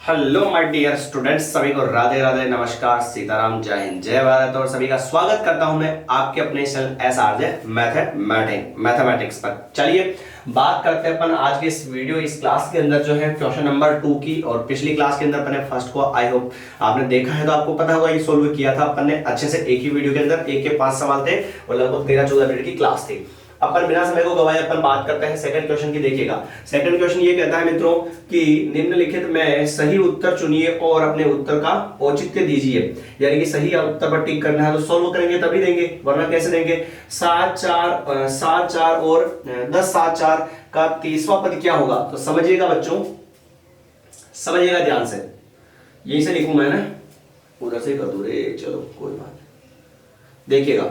Hello my dear students, सभी को राधे राधे, नमस्कार, सीताराम, जय हिंद, जय भारत। और सभी का स्वागत करता हूं मैं आपके अपने चैनल SRJ मैथमेटिक्स पर। चलिए बात करते हैं अपन आज के इस क्लास के अंदर जो है क्वेश्चन नंबर 2 की। और पिछली क्लास के अंदर अपन ने फर्स्ट को आई होप आपने देखा है, तो आपको पता होगा ये सोल्व किया था अपन ने अच्छे से। एक ही वीडियो के अंदर एक के 5 सवाल थे और लगभग 13-14 मिनट की क्लास थी। अपन बिना समय को गवाए अपन बात करते हैं सेकंड क्वेश्चन की। देखिएगा सेकंड क्वेश्चन ये कहता है मित्रों कि निम्नलिखित में सही उत्तर चुनिए और अपने उत्तर का औचित्य दीजिए। यानी कि सही उत्तर पर टिक करना है, तो सोल्व करेंगे तभी देंगे, वरना कैसे देंगे। 7 4 और 10 7 4 का 30वां पद क्या होगा, तो समझिएगा बच्चों, समझिएगा ध्यान से। यही से लिखूं मैं ना, उधर से कर दूं रे, चलो कोई बात नहीं। देखिएगा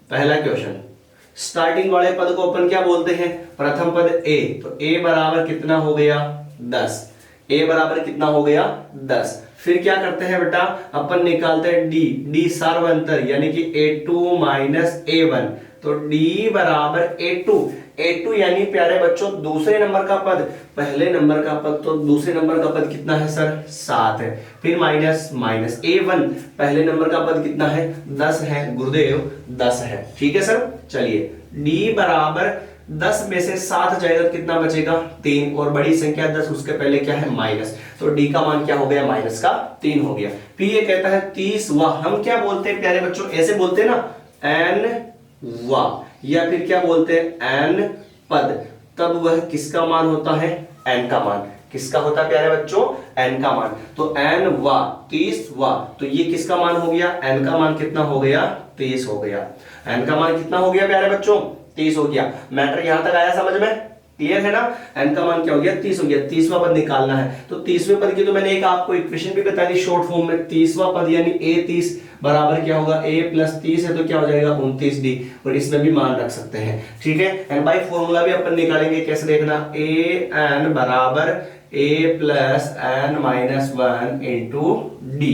पहला क्वेश्चन, स्टार्टिंग वाले पद को अपन क्या बोलते हैं, प्रथम पद a। तो a बराबर कितना हो गया 10। a बराबर कितना हो गया 10। फिर क्या करते हैं बेटा, अपन निकालते हैं d सार्वंतर यानी कि a2 माइनस a1। तो d बराबर a2 यानी प्यारे बच्चों दूसरे नंबर का पद, पहले नंबर का पद तो दूसरे नंबर का पद कितना है सर 7 है। फिर माइनस माइनस a1 पहले नंबर का पद कितना है 10 है, गुरुदेव 10 है। ठीक है सर। चलिए d बराबर 10 में से 7 जाएगा तो कितना बचेगा 3, और बड़ी संख्या 10 उसके पहले क्या है माइनस, तो d का मान क्या हो गया माइनस का 3 हो गया। फिर ये कहता है 30वां, हम क्या बोलते हैं प्यारे बच्चों, ऐसे बोलते हैं ना n वा, या फिर क्या बोलते हैं n पद, तब वह किसका मान होता है n का मान। किसका होता है प्यारे बच्चों n का मान। तो n वा 30वां, तो ये किसका मान हो गया, n का मान कितना हो गया 30 हो गया। n का मान कितना हो गया प्यारे बच्चों 30 हो गया। मैटर यहां तक आया समझ में, क्लियर है ना। n का मान क्या हो गया 30 हो गया। 30वां पद निकालना है, तो 30वें पद की तो मैंने एक आपको इक्वेशन भी बता दी शॉर्ट फॉर्म में। 30वां पद यानी a30 बराबर क्या होगा a प्लस 30 है तो क्या हो जाएगा 29d, और इसमें भी मान रख सकते हैं। ठीक है, एन बाई फॉर्मूला भी अपन निकालेंगे, कैसे देखना, a n बराबर a plus n minus 1 into D.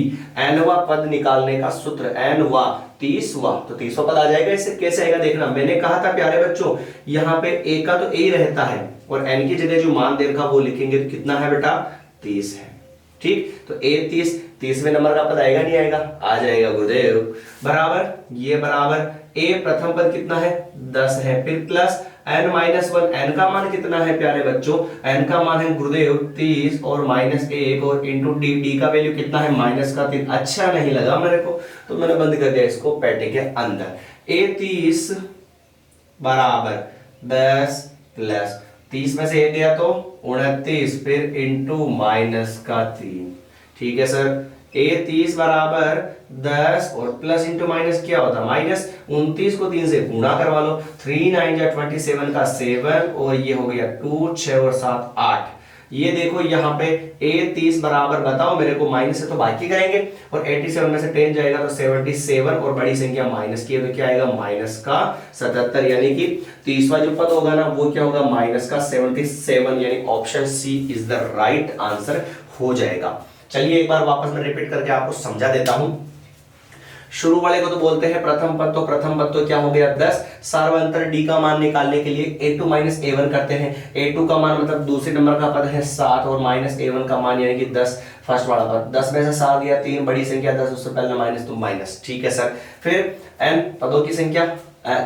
nवा पद निकालने का सूत्र, nवा 30वां, तो 30वां पद आ जाएगा। इससे कैसे आएगा देखना, मैंने कहा था प्यारे बच्चों यहाँ पे a का तो a रहता है और n की जगह जो मान दे रखा वो लिखेंगे, तो कितना है बेटा 30 है। ठीक, तो a 30वें नंबर का पद आएगा नहीं आएगा, आ जाएगा गुरुदेव। बराबर ये बराबर a प्रथम पद कितना है 10 है, फिर प्लस n माइनस 1, n का मान कितना है प्यारे बच्चों, n का मान है गुरुदेव 30 और माइनस 1 और इंटू डी का वैल्यू कितना है माइनस का 3। अच्छा नहीं लगा मेरे को तो मैंने बंद कर दिया इसको पैटे के अंदर। a30 बराबर 10 प्लस 30 में से 1 गया तो 29, फिर इंटू माइनस का 3। ठीक है सर, a30 बराबर 10 और प्लस इंटू माइनस क्या होता है माइनस, 29 को 3 से गुणा करवा लो, 3 9 जा 27 का 7, और ये हो गया 2 6 और 7 8। ये देखो यहाँ पे a30 बराबर बताओ मेरे को, माइनस से तो बाकी करेंगे, और 87 में से 10 जाएगा तो 77, और बड़ी संख्या माइनस की है तो क्या आएगा माइनस का 77, यानी कि 30वां जो पद होगा ना वो क्या होगा माइनस का 77, यानी option C is the right answer हो जाएगा। चलिए एक बार वापस मैं रिपीट करके आपको समझा देता हूं। शुरू वाले को तो बोलते हैं प्रथम पद, तो प्रथम पद तो क्या हो गया 10। सार्वंतर d का मान निकालने के लिए a2 माइनस a1 करते हैं। a2 का मान मतलब दूसरे नंबर का पद है 7, और माइनस a1 का मान यानी कि 10 फर्स्ट वाला पद। 10 में से 7 गया 3, बड़ी संख्या 10 उससे पहले माइनस तो माइनस। ठीक है सर। फिर n पदों की संख्या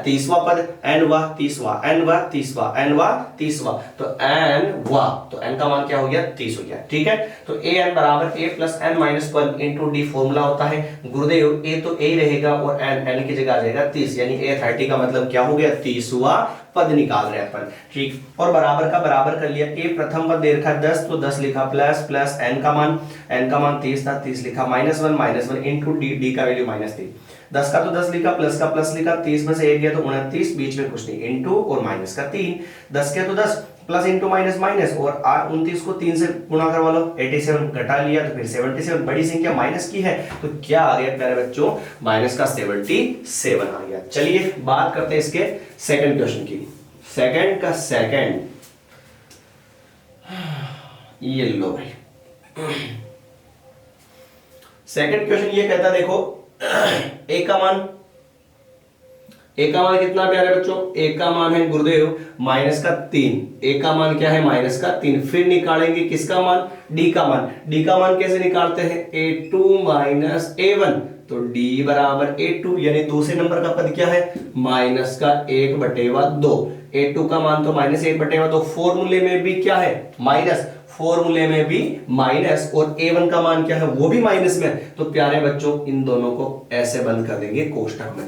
30वां पद n-वा 30वां, n-वा 30वां, n-वा 30वां, तो n-वा, तो n का मान क्या हो गया 30 हो गया। ठीक है, तो an बराबर a plus n minus 1 into D formula होता है गुरुदेव। a तो a रहेगा और n की जगह आ जाएगा 30, यानी a 30 का मतलब क्या हो गया 30वां पद निकाल रहे हैं अपन। ठीक, और बराबर का बराबर कर लिया। a प्रथम पद दे रखा 10 तो 10 लिखा प्लस प्लस n का मान 30 था, 30 लिखा माइनस 1 इंटू डी का वैल्यू माइनस 3। 10 का तो 10 लिखा, प्लस का प्लस लिखा, 30 में से 1 गया तो 29, बीच में कुछ नहीं, इंटू और माइनस का 3। 10 के तो 10 प्लस इंटू माइनस माइनस, और 29 को 3 से गुणा करवा लो, 87 घटा लिया तो फिर 77, बड़ी संख्या माइनस की है तो क्या आ गया प्यारे बच्चों माइनस का 77 आ गया। चलिए बात करते हैं इसके सेकंड क्वेश्चन की। सेकंड का सेकंड, ये लो भाई, सेकंड क्वेश्चन ये कहता देखो a का मान ए का मान कितना प्यारे बच्चों, ए का मान है गुरुदेव माइनस का 3, ए का मान क्या है माइनस का 3। फिर निकालेंगे किसका मान, डी का मान। डी का मान कैसे निकालते हैं, a2 माइनस a1, तो d बराबर a2 यानी दूसरे नंबर का पद क्या है माइनस का 1/2। a2 का मान तो माइनस 1/2, तो फॉर्मूले में भी क्या है माइनस, फॉर्मूले में भी माइनस, और a1 का मान क्या है वो भी माइनस में। तो प्यारे बच्चों इन दोनों को ऐसे बंद कर देंगे कोष्टक में।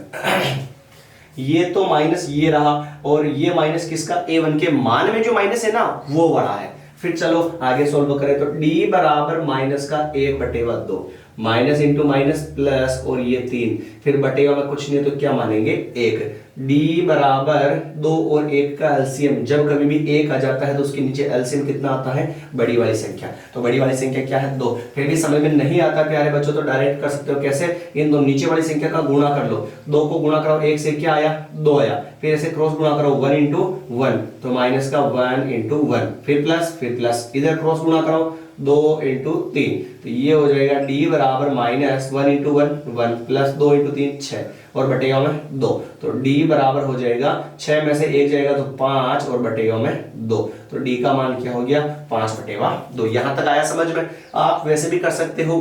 ये तो माइनस ये रहा, और ये माइनस किसका, a1 के मान में जो माइनस है ना वो बड़ा है। फिर चलो आगे सोल्व करें, तो d बराबर माइनस का 1/2, माइनस इंटू माइनस प्लस, और ये 3, फिर बटेगा में कुछ नहीं तो क्या मानेंगे 1। d बराबर 2 और 1 का एलसीएम, जब कभी भी 1 आ जाता है तो उसके नीचे एलसीएम कितना आता है, बड़ी वाली संख्या। तो बड़ी वाली संख्या क्या है 2। फिर भी समझ में नहीं आता प्यारे बच्चों तो डायरेक्ट कर सकते हो, कैसे, इन दो नीचे वाली संख्या का गुणा कर लो, 2 को गुणा करो 1 से क्या आया 2 आया, फिर ऐसे क्रॉस गुणा करो 1 इंटू 1, तो माइनस का 1 इंटू 1, फिर प्लस, इधर क्रॉस गुणा करो 2 इंटू 3, तो ये हो जाएगा d बराबर माइनस 1 इंटू 1 प्लस 2 इंटू 3 6, और बटेगा में 2, तो d बराबर हो जाएगा 6 में से 1 जाएगा तो 5, और बटेगा में 2, तो d का मान क्या हो गया 5/2। यहां तक आया समझ में। आप वैसे भी कर सकते हो,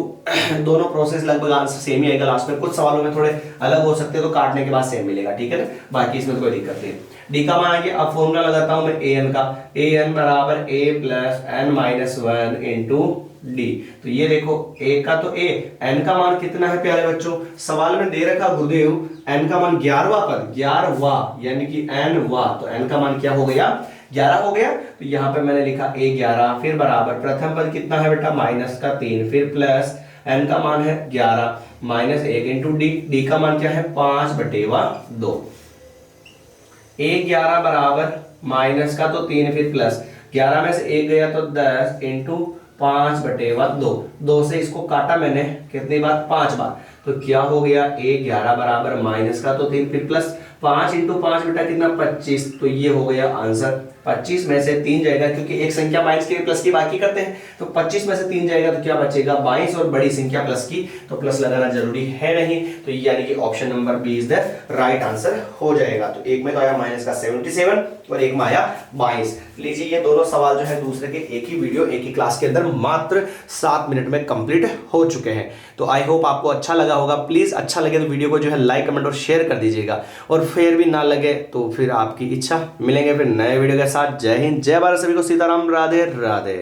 दोनों प्रोसेस लगभग आंसर सेम ही आएगा, लास्ट में कुछ सवालों में थोड़े अलग हो सकते हैं, तो काटने के बाद सेम मिलेगा, ठीक है ना, बाकी इसमें तो कोई दिक्कत नहीं। डी का मान आ गया, अब फॉर्मूला लगाता हूं मैं an का, an बराबर a plus n minus 1 into D. तो ये देखो a का तो a, n का मान कितना है प्यारे बच्चों, सवाल में दे रखा गुरुदेव n का मान 11वां पद, 11वां यानी कि n वा, तो n का मान क्या हो गया 11 हो गया। तो यहाँ पे मैंने लिखा a11, फिर बराबर प्रथम पद कितना है बेटा माइनस का 3, फिर प्लस n का मान है 11 माइनस 1 इंटू डी, डी का मान क्या है 5/2। a11 बराबर माइनस का तो 3, फिर प्लस 11 में से 1 गया तो 10 इंटू 5/2, 2 से इसको काटा मैंने कितनी बार 5 बार, तो क्या हो गया a11 बराबर माइनस का तो 3, फिर प्लस 5 इंटू 5 बेटा कितना 25, तो ये हो गया आंसर। 25 में से 3 जाएगा, क्योंकि एक संख्या माइनस की प्लस की बाकी करते हैं, तो 25 में से 3 जाएगा तो क्या बचेगा 22, और बड़ी संख्या प्लस की, तो प्लस लगाना जरूरी है नहीं, तो यानी कि option number B is the right answer हो जाएगा। तो एक में तो आया माइनस का 77 और एक में आया 22। लीजिए ये दोनों सवाल जो है दूसरे के एक ही वीडियो एक ही क्लास के अंदर मात्र 7 मिनट में कंप्लीट हो चुके हैं। तो आई होप आपको अच्छा लगा होगा। प्लीज अच्छा लगे तो वीडियो को जो है लाइक कमेंट और शेयर कर दीजिएगा, और फिर भी ना लगे तो फिर आपकी इच्छा। मिलेंगे फिर नए वीडियो के साथ। जय हिंद, जय भारत, सभी को सीताराम, राधे राधे।